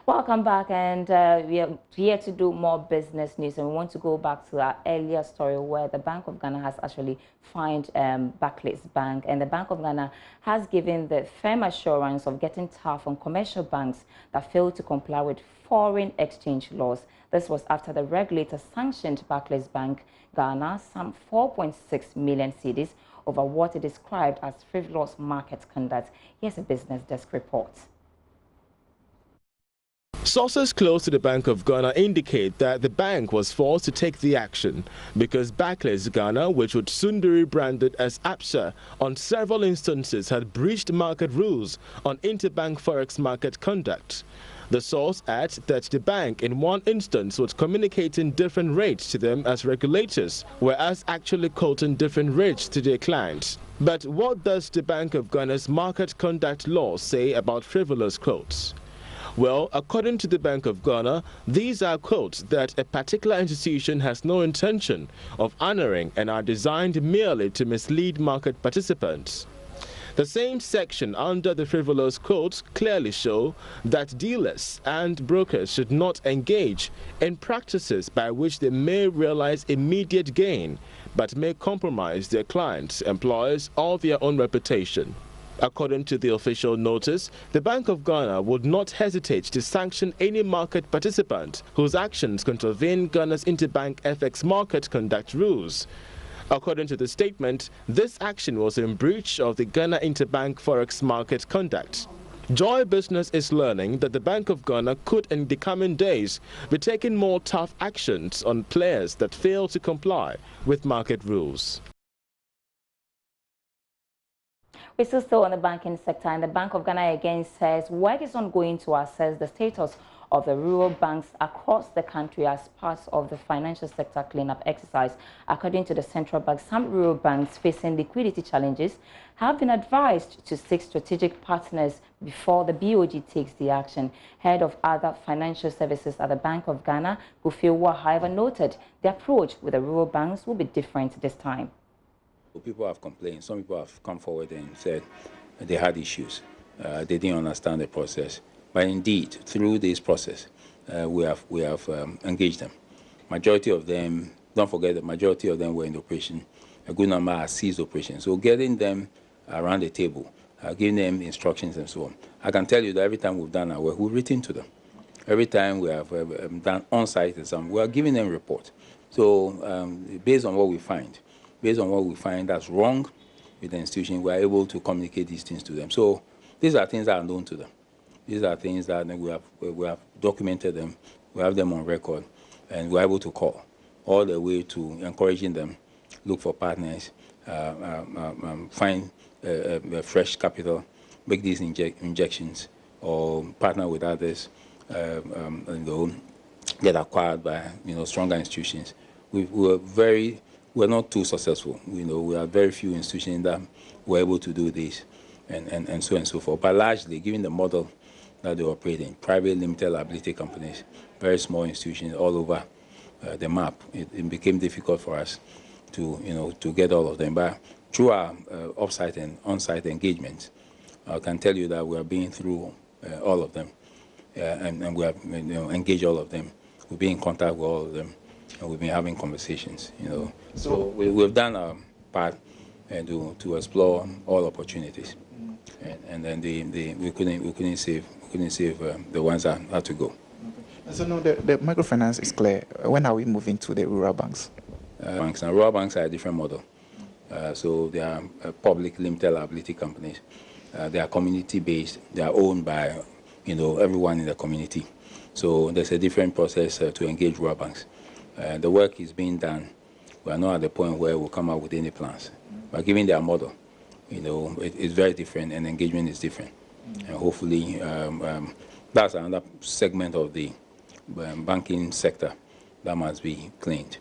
Welcome back, and we are here to do more business news, and we want to go back to our earlier story where the Bank of Ghana has actually fined Barclays Bank, and the Bank of Ghana has given the firm assurance of getting tough on commercial banks that fail to comply with foreign exchange laws. This was after the regulator sanctioned Barclays Bank Ghana some 4.6 million cedis over what it described as frivolous market conduct. Here's a Business Desk report. Sources close to the Bank of Ghana indicate that the bank was forced to take the action because Barclays Ghana, which would soon be rebranded as ABSA, on several instances had breached market rules on interbank forex market conduct. The source adds that the bank in one instance was communicating different rates to them as regulators, whereas actually quoting different rates to their clients. But what does the Bank of Ghana's market conduct law say about frivolous quotes? Well, according to the Bank of Ghana, these are quotes that a particular institution has no intention of honoring and are designed merely to mislead market participants. The same section under the frivolous quotes clearly show that dealers and brokers should not engage in practices by which they may realize immediate gain, but may compromise their clients, employers, or their own reputation. According to the official notice, the Bank of Ghana would not hesitate to sanction any market participant whose actions contravene Ghana's interbank FX market conduct rules. According to the statement, this action was in breach of the Ghana Interbank Forex Market Conduct. Joy Business is learning that the Bank of Ghana could in the coming days be taking more tough actions on players that fail to comply with market rules. We're still on the banking sector, and the Bank of Ghana again says work is ongoing to assess the status of the rural banks across the country as part of the financial sector cleanup exercise. According to the central bank, some rural banks facing liquidity challenges have been advised to seek strategic partners before the BOG takes the action. Head of other financial services at the Bank of Ghana, Kofi, however, noted the approach with the rural banks will be different this time. People have complained. Some people have come forward and said they had issues. They didn't understand the process. But indeed, through this process, we have engaged them. Majority of them, don't forget, the majority of them were in operation. A good number are ceased operation. So getting them around the table, giving them instructions and so on. I can tell you that every time we've done our work, we've written to them. Every time we have done on-site exam, we are giving them report. So based on what we find, that's wrong with the institution, we are able to communicate these things to them. So these are things that are known to them. These are things that we have documented them, we have them on record, and we're able to call all the way to encouraging them, look for partners, find fresh capital, make these injections, or partner with others, get acquired by stronger institutions. We're not too successful. We have very few institutions that were able to do this, and so on and so forth. But largely, given the model that they operate in, private limited liability companies, very small institutions all over the map, it became difficult for us to get all of them. But through our off-site and on-site engagements, I can tell you that we are being through all of them, and we have engaged all of them. We've been in contact with all of them. And we've been having conversations, So we've done our part and to explore all opportunities, and then we couldn't save the ones that had to go. Okay. So now the microfinance is clear. When are we moving to the rural banks? Banks and rural banks are a different model. So they are public limited liability companies. They are community based. They are owned by everyone in the community. So there's a different process to engage rural banks. The work is being done. We are not at the point where we'll come out with any plans. But given their model, it's very different, and engagement is different. And hopefully, that's another segment of the banking sector that must be cleaned.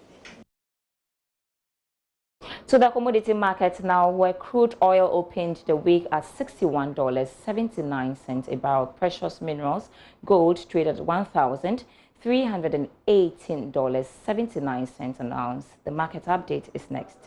So the commodity market now, where crude oil opened the week at $61.79 a barrel. Precious minerals, gold traded at $1,318.79 an ounce. The market update is next.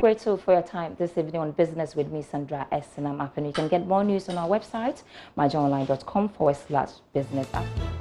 grateful for your time this evening on Business with me, Sandra S. And you can get more news on our website, myjoyonline.com/business app.